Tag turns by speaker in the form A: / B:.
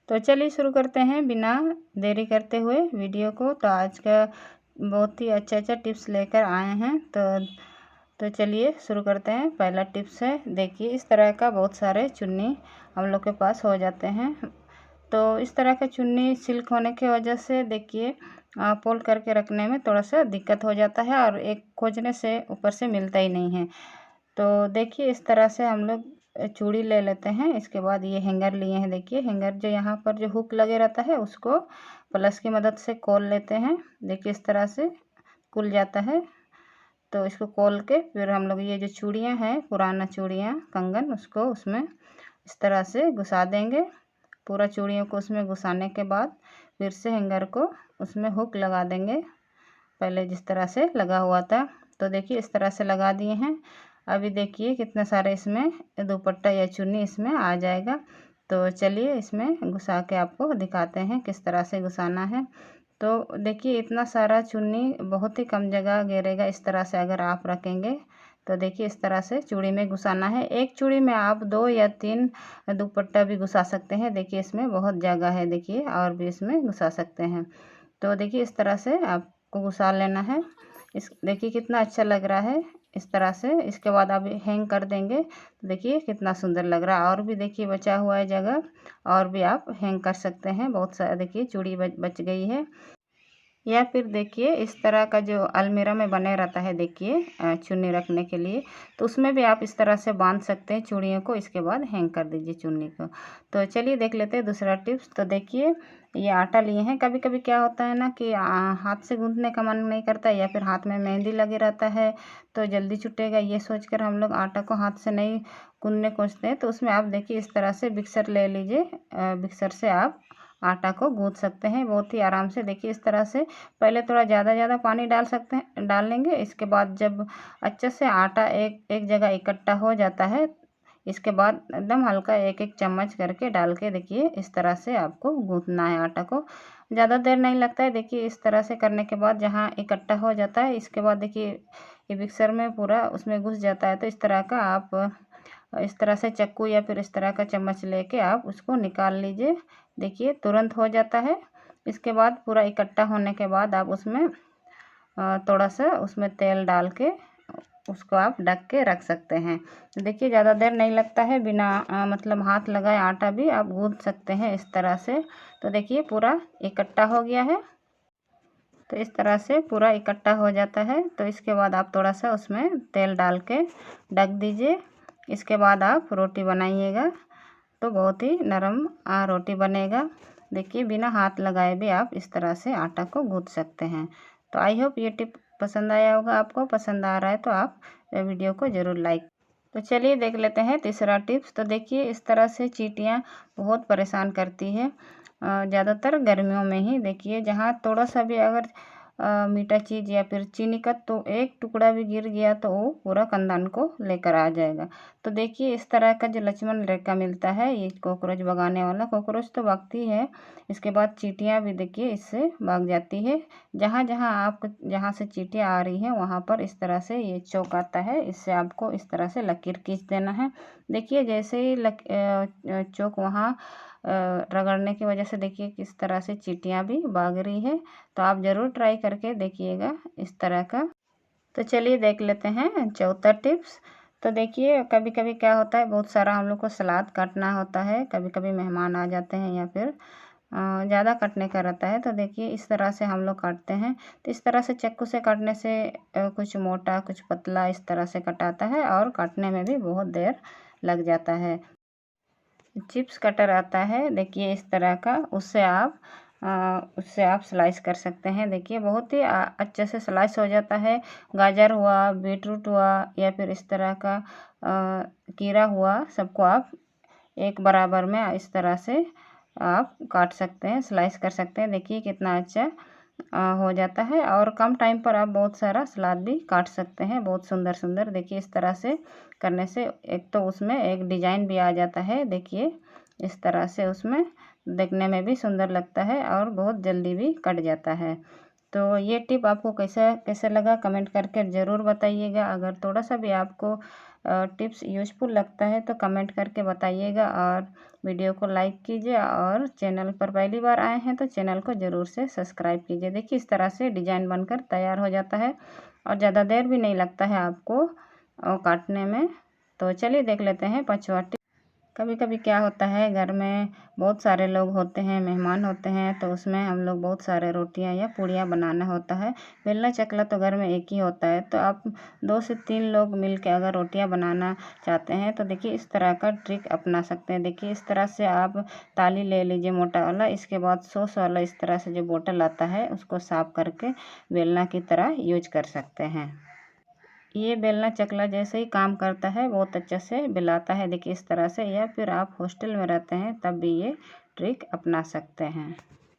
A: तो चलिए शुरू करते हैं बिना देरी करते हुए वीडियो को। तो आज का बहुत ही अच्छा टिप्स लेकर आए हैं। तो चलिए शुरू करते हैं। पहला टिप्स है, देखिए इस तरह का बहुत सारे चुन्नी हम लोग के पास हो जाते हैं। तो इस तरह का चुन्नी सिल्क होने की वजह से देखिए फोल्ड करके रखने में थोड़ा सा दिक्कत हो जाता है और एक खोजने से ऊपर से मिलता ही नहीं है। तो देखिए इस तरह से हम लोग चूड़ी ले लेते हैं। इसके बाद ये हैंगर लिए हैं। देखिए हैंगर जो यहाँ पर जो हुक लगे रहता है उसको प्लस की मदद से खोल लेते हैं। देखिए इस तरह से खुल जाता है। तो इसको खोल के फिर हम लोग ये जो चूड़ियाँ हैं, पुराना चूड़ियाँ कंगन, उसको उसमें इस तरह से घुसा देंगे। पूरा चूड़ियों को उसमें घुसाने के बाद फिर से हैंगर को उसमें हुक लगा देंगे, पहले जिस तरह से लगा हुआ था। तो देखिए इस तरह से लगा दिए हैं। अभी देखिए कितने सारे इसमें दुपट्टा या चुन्नी इसमें आ जाएगा। तो चलिए इसमें घुसा के आपको दिखाते हैं किस तरह से घुसाना है। तो देखिए इतना सारा चुन्नी बहुत ही कम जगह घेरेगा इस तरह से अगर आप रखेंगे। तो देखिए इस तरह से चूड़ी में घुसाना है। एक चूड़ी में आप 2 या 3 दुपट्टा भी घुसा सकते हैं। देखिए इसमें बहुत जगह है, देखिए और भी इसमें घुसा सकते हैं। तो देखिए इस तरह से आपको घुसा लेना है। इस देखिए कितना अच्छा लग रहा है इस तरह से। इसके बाद आप हैंग कर देंगे तो देखिए कितना सुंदर लग रहा है। और भी देखिए बचा हुआ है जगह, और भी आप हैंग कर सकते हैं। बहुत सारा देखिए चूड़ी बच गई है। या फिर देखिए इस तरह का जो अलमीरा में बने रहता है, देखिए चुन्नी रखने के लिए, तो उसमें भी आप इस तरह से बांध सकते हैं चूड़ियों को। इसके बाद हैंग कर दीजिए चुन्नी को। तो चलिए देख लेते हैं दूसरा टिप्स। तो देखिए ये आटा लिए हैं। कभी कभी क्या होता है ना कि हाथ से गूंथने का मन नहीं करता, या फिर हाथ में मेहंदी लगे रहता है तो जल्दी छूटेगा, ये सोचकर हम लोग आटा को हाथ से नहीं गूंथने खोजते हैं। तो उसमें आप देखिए इस तरह से मिक्सर ले लीजिए। मिक्सर से आप आटा को गूंथ सकते हैं बहुत ही आराम से। देखिए इस तरह से पहले थोड़ा ज़्यादा पानी डाल लेंगे। इसके बाद जब अच्छे से आटा एक एक जगह इकट्ठा हो जाता है, इसके बाद एकदम हल्का एक एक चम्मच करके डाल के देखिए इस तरह से आपको गूंथना है आटा को। ज़्यादा देर नहीं लगता है। देखिए इस तरह से करने के बाद जहाँ इकट्ठा हो जाता है, इसके बाद देखिए ये मिक्सर में पूरा उसमें घुस जाता है। तो इस तरह का आप इस तरह से चक्कू या फिर इस तरह का चम्मच लेके आप उसको निकाल लीजिए। देखिए तुरंत हो जाता है। इसके बाद पूरा इकट्ठा होने के बाद आप उसमें थोड़ा सा उसमें तेल डाल के उसको आप ढक के रख सकते हैं। देखिए ज़्यादा देर नहीं लगता है। बिना मतलब हाथ लगाए आटा भी आप गूंथ सकते हैं इस तरह से। तो देखिए पूरा इकट्ठा हो गया है। तो इस तरह से पूरा इकट्ठा हो जाता है। तो इसके बाद आप थोड़ा सा उसमें तेल डाल के ढक दीजिए। इसके बाद आप रोटी बनाइएगा तो बहुत ही नरम रोटी बनेगा। देखिए बिना हाथ लगाए भी आप इस तरह से आटा को गूंथ सकते हैं। तो आई होप ये टिप पसंद आया होगा आपको। पसंद आ रहा है तो आप वीडियो को ज़रूर लाइक। तो चलिए देख लेते हैं तीसरा टिप्स। तो देखिए इस तरह से चींटियाँ बहुत परेशान करती है, ज़्यादातर गर्मियों में ही। देखिए जहाँ थोड़ा सा भी अगर मीठा चीज़ या फिर चीनी का तो एक टुकड़ा भी गिर गया तो वो पूरा खानदान को लेकर आ जाएगा। तो देखिए इस तरह का जो लक्ष्मण रेखा मिलता है, ये कॉकरोच भगाने वाला, कॉकरोच तो भागती है, इसके बाद चींटियाँ भी देखिए इससे भाग जाती है। जहाँ से चींटियाँ आ रही हैं वहाँ पर इस तरह से ये चौक आता है, इससे आपको इस तरह से लकीर खींच देना है। देखिए जैसे ही चौक वहाँ रगड़ने की वजह से देखिए किस तरह से चींटियाँ भी भाग रही है। तो आप ज़रूर ट्राई करके देखिएगा इस तरह का। तो चलिए देख लेते हैं चौथा टिप्स। तो देखिए कभी कभी क्या होता है, बहुत सारा हम लोग को सलाद काटना होता है। कभी कभी मेहमान आ जाते हैं या फिर ज़्यादा काटने का रहता है। तो देखिए इस तरह से हम लोग काटते हैं। तो इस तरह से चाकू से काटने से कुछ मोटा कुछ पतला इस तरह से कटाता है और काटने में भी बहुत देर लग जाता है। चिप्स कटर आता है देखिए इस तरह का, उससे आप स्लाइस कर सकते हैं। देखिए बहुत ही अच्छे से स्लाइस हो जाता है। गाजर हुआ, बीटरूट हुआ या फिर इस तरह का खीरा हुआ, सबको आप एक बराबर में इस तरह से आप काट सकते हैं, स्लाइस कर सकते हैं। देखिए कितना अच्छा हो जाता है। और कम टाइम पर आप बहुत सारा सलाद भी काट सकते हैं, बहुत सुंदर सुंदर। देखिए इस तरह से करने से एक तो उसमें एक डिजाइन भी आ जाता है। देखिए इस तरह से उसमें देखने में भी सुंदर लगता है और बहुत जल्दी भी कट जाता है। तो ये टिप आपको कैसे कैसे लगा कमेंट करके ज़रूर बताइएगा। अगर थोड़ा सा भी आपको टिप्स यूज़फुल लगता है तो कमेंट करके बताइएगा, और वीडियो को लाइक कीजिए, और चैनल पर पहली बार आए हैं तो चैनल को ज़रूर से सब्सक्राइब कीजिए। देखिए इस तरह से डिज़ाइन बनकर तैयार हो जाता है और ज़्यादा देर भी नहीं लगता है आपको काटने में। तो चलिए देख लेते हैं पांचवा टिप। कभी कभी क्या होता है, घर में बहुत सारे लोग होते हैं, मेहमान होते हैं, तो उसमें हम लोग बहुत सारे रोटियां या पूड़ियाँ बनाना होता है। बेलना चकला तो घर में एक ही होता है, तो आप 2 से 3 लोग मिलकर अगर रोटियां बनाना चाहते हैं तो देखिए इस तरह का ट्रिक अपना सकते हैं। देखिए इस तरह से आप ताली ले लीजिए मोटा वाला, इसके बाद सॉस वाला इस तरह से जो बोतल आता है उसको साफ करके बेलना की तरह यूज कर सकते हैं। ये बेलना चकला जैसे ही काम करता है, बहुत अच्छे से बेलाता है। देखिए इस तरह से, या फिर आप हॉस्टल में रहते हैं तब भी ये ट्रिक अपना सकते हैं।